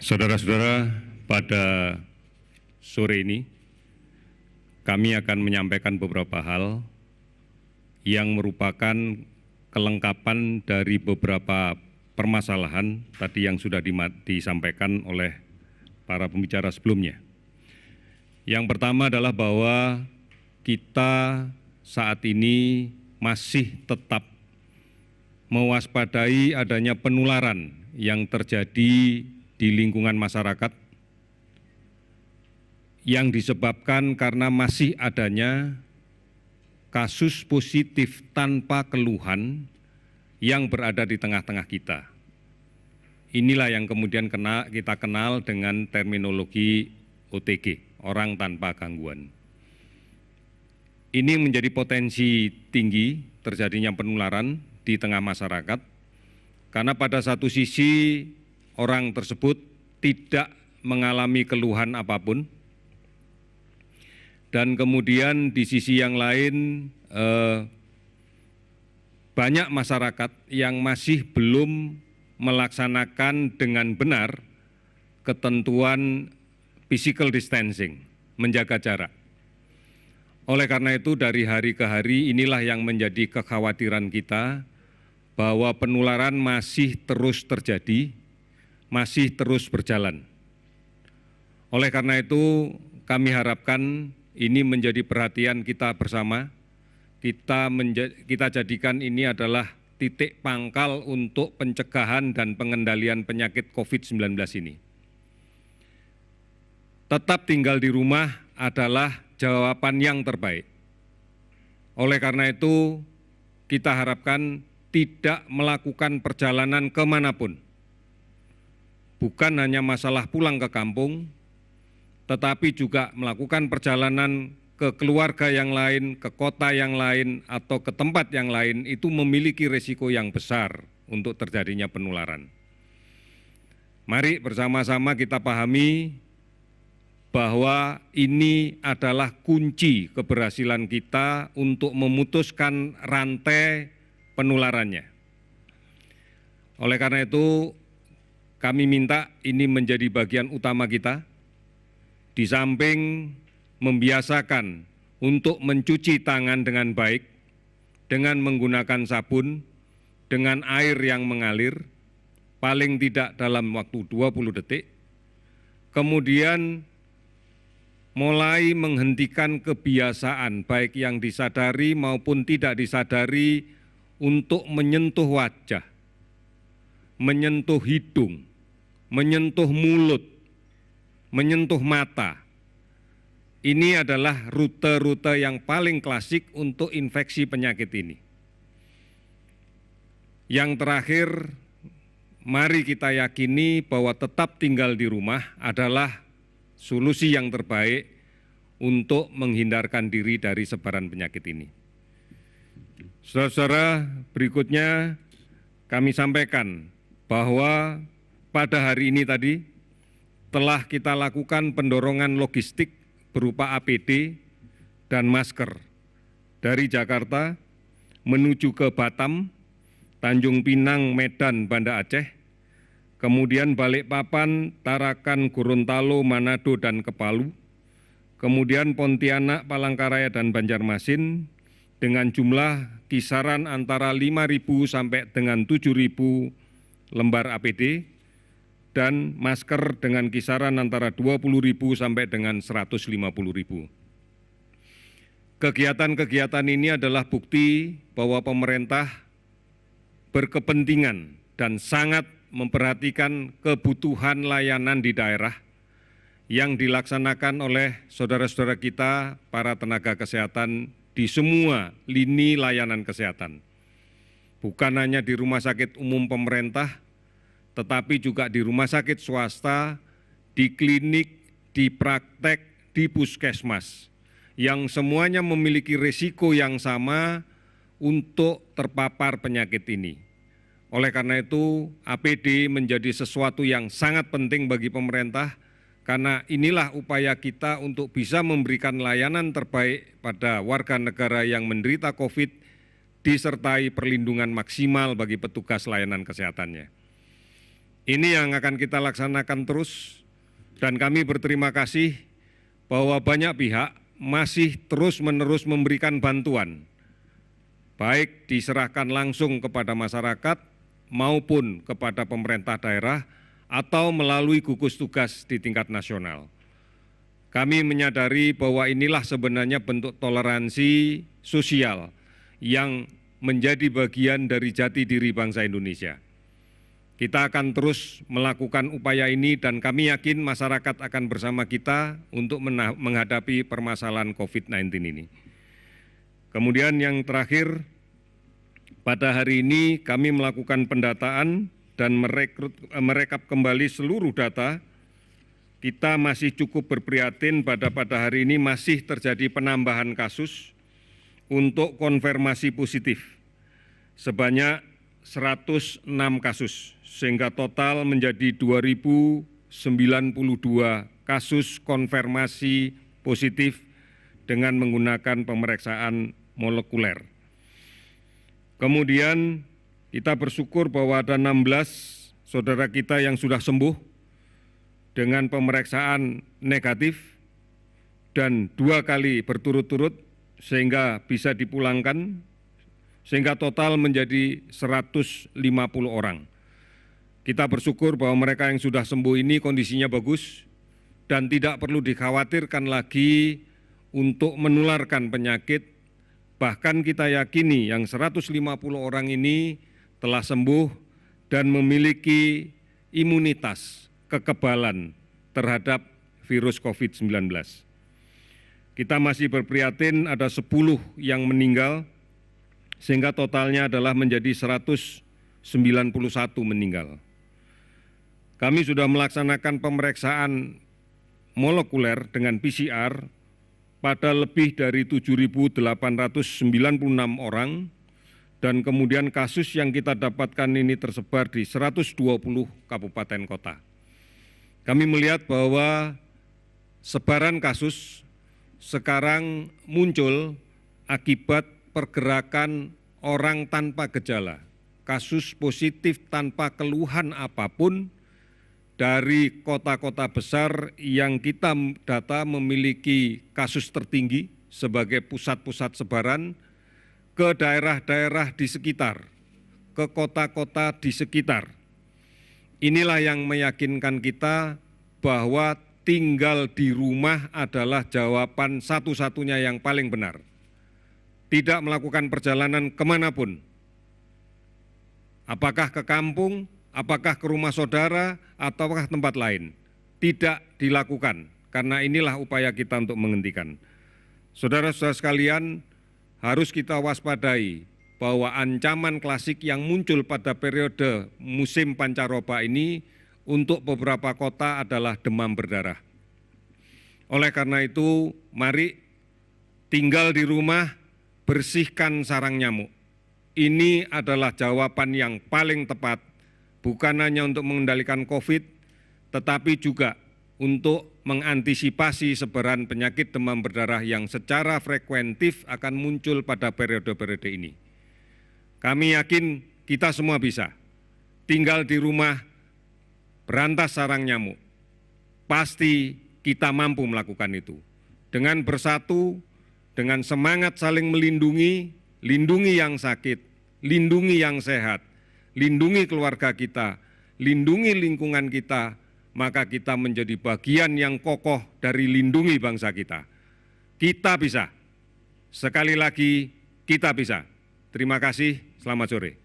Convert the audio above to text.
Saudara-saudara, pada sore ini kami akan menyampaikan beberapa hal yang merupakan kelengkapan dari beberapa permasalahan tadi yang sudah disampaikan oleh para pembicara sebelumnya. Yang pertama adalah bahwa kita saat ini masih tetap mewaspadai adanya penularan yang terjadi di lingkungan masyarakat yang disebabkan karena masih adanya kasus positif tanpa keluhan yang berada di tengah-tengah kita. Inilah yang kemudian kita kenal dengan terminologi OTG, orang tanpa gangguan. Ini menjadi potensi tinggi terjadinya penularan di tengah masyarakat, karena pada satu sisi orang tersebut tidak mengalami keluhan apapun, dan kemudian di sisi yang lain banyak masyarakat yang masih belum melaksanakan dengan benar ketentuan physical distancing, menjaga jarak. Oleh karena itu dari hari ke hari inilah yang menjadi kekhawatiran kita, bahwa penularan masih terus terjadi, masih terus berjalan. Oleh karena itu kami harapkan ini menjadi perhatian kita bersama. Kita jadikan ini adalah titik pangkal untuk pencegahan dan pengendalian penyakit COVID-19 ini. Tetap tinggal di rumah adalah jawaban yang terbaik. Oleh karena itu kita harapkan tidak melakukan perjalanan kemanapun. Bukan hanya masalah pulang ke kampung, tetapi juga melakukan perjalanan ke keluarga yang lain, ke kota yang lain, atau ke tempat yang lain, itu memiliki risiko yang besar untuk terjadinya penularan. Mari bersama-sama kita pahami bahwa ini adalah kunci keberhasilan kita untuk memutuskan rantai penularannya. Oleh karena itu, kami minta ini menjadi bagian utama kita, di samping membiasakan untuk mencuci tangan dengan baik, dengan menggunakan sabun, dengan air yang mengalir, paling tidak dalam waktu 20 detik, kemudian mulai menghentikan kebiasaan, baik yang disadari maupun tidak disadari, untuk menyentuh wajah, menyentuh hidung, menyentuh mulut, menyentuh mata. Ini adalah rute-rute yang paling klasik untuk infeksi penyakit ini. Yang terakhir, mari kita yakini bahwa tetap tinggal di rumah adalah solusi yang terbaik untuk menghindarkan diri dari sebaran penyakit ini. Saudara-saudara, berikutnya kami sampaikan bahwa pada hari ini tadi telah kita lakukan pendorongan logistik berupa APD dan masker dari Jakarta menuju ke Batam, Tanjung Pinang, Medan, Banda Aceh, kemudian Balikpapan, Tarakan, Gorontalo, Manado, dan Kepalu, kemudian Pontianak, Palangkaraya, dan Banjarmasin, dengan jumlah kisaran antara 5.000 sampai dengan 7.000 lembar APD, dan masker dengan kisaran antara 20.000 sampai dengan 150.000. Kegiatan-kegiatan ini adalah bukti bahwa pemerintah berkepentingan dan sangat memperhatikan kebutuhan layanan di daerah yang dilaksanakan oleh saudara-saudara kita, para tenaga kesehatan di semua lini layanan kesehatan. Bukan hanya di rumah sakit umum pemerintah, tetapi juga di rumah sakit swasta, di klinik, di praktek, di puskesmas, yang semuanya memiliki risiko yang sama untuk terpapar penyakit ini. Oleh karena itu, APD menjadi sesuatu yang sangat penting bagi pemerintah, karena inilah upaya kita untuk bisa memberikan layanan terbaik pada warga negara yang menderita COVID, disertai perlindungan maksimal bagi petugas layanan kesehatannya. Ini yang akan kita laksanakan terus dan kami berterima kasih bahwa banyak pihak masih terus-menerus memberikan bantuan, baik diserahkan langsung kepada masyarakat maupun kepada pemerintah daerah atau melalui gugus tugas di tingkat nasional. Kami menyadari bahwa inilah sebenarnya bentuk toleransi sosial yang menjadi bagian dari jati diri bangsa Indonesia. Kita akan terus melakukan upaya ini dan kami yakin masyarakat akan bersama kita untuk menghadapi permasalahan COVID-19 ini. Kemudian yang terakhir, pada hari ini kami melakukan pendataan dan merekap kembali seluruh data. Kita masih cukup berprihatin pada hari ini masih terjadi penambahan kasus untuk konfirmasi positif sebanyak 106 kasus, sehingga total menjadi 2.092 kasus konfirmasi positif dengan menggunakan pemeriksaan molekuler. Kemudian kita bersyukur bahwa ada 16 saudara kita yang sudah sembuh dengan pemeriksaan negatif dan 2 kali berturut-turut sehingga bisa dipulangkan, sehingga total menjadi 150 orang. Kita bersyukur bahwa mereka yang sudah sembuh ini kondisinya bagus dan tidak perlu dikhawatirkan lagi untuk menularkan penyakit. Bahkan kita yakini yang 150 orang ini telah sembuh dan memiliki imunitas, kekebalan terhadap virus COVID-19. Kita masih berprihatin ada 10 yang meninggal, sehingga totalnya adalah menjadi 191 meninggal. Kami sudah melaksanakan pemeriksaan molekuler dengan PCR pada lebih dari 7.896 orang dan kemudian kasus yang kita dapatkan ini tersebar di 120 kabupaten kota. Kami melihat bahwa sebaran kasus sekarang muncul akibat pergerakan orang tanpa gejala, kasus positif tanpa keluhan apapun dari kota-kota besar yang kita data memiliki kasus tertinggi sebagai pusat-pusat sebaran ke daerah-daerah di sekitar, ke kota-kota di sekitar. Inilah yang meyakinkan kita bahwa tinggal di rumah adalah jawaban satu-satunya yang paling benar. Tidak melakukan perjalanan kemanapun, apakah ke kampung, apakah ke rumah saudara, ataukah tempat lain. Tidak dilakukan, karena inilah upaya kita untuk menghentikan. Saudara-saudara sekalian, harus kita waspadai bahwa ancaman klasik yang muncul pada periode musim pancaroba ini untuk beberapa kota adalah demam berdarah. Oleh karena itu, mari tinggal di rumah, bersihkan sarang nyamuk. Ini adalah jawaban yang paling tepat, bukan hanya untuk mengendalikan COVID, tetapi juga untuk mengantisipasi sebaran penyakit demam berdarah yang secara frekuentif akan muncul pada periode-periode ini. Kami yakin kita semua bisa tinggal di rumah, berantas sarang nyamuk. Pasti kita mampu melakukan itu. Dengan bersatu, dengan semangat saling melindungi, lindungi yang sakit, lindungi yang sehat, lindungi keluarga kita, lindungi lingkungan kita, maka kita menjadi bagian yang kokoh dari lindungi bangsa kita. Kita bisa. Sekali lagi, kita bisa. Terima kasih, selamat sore.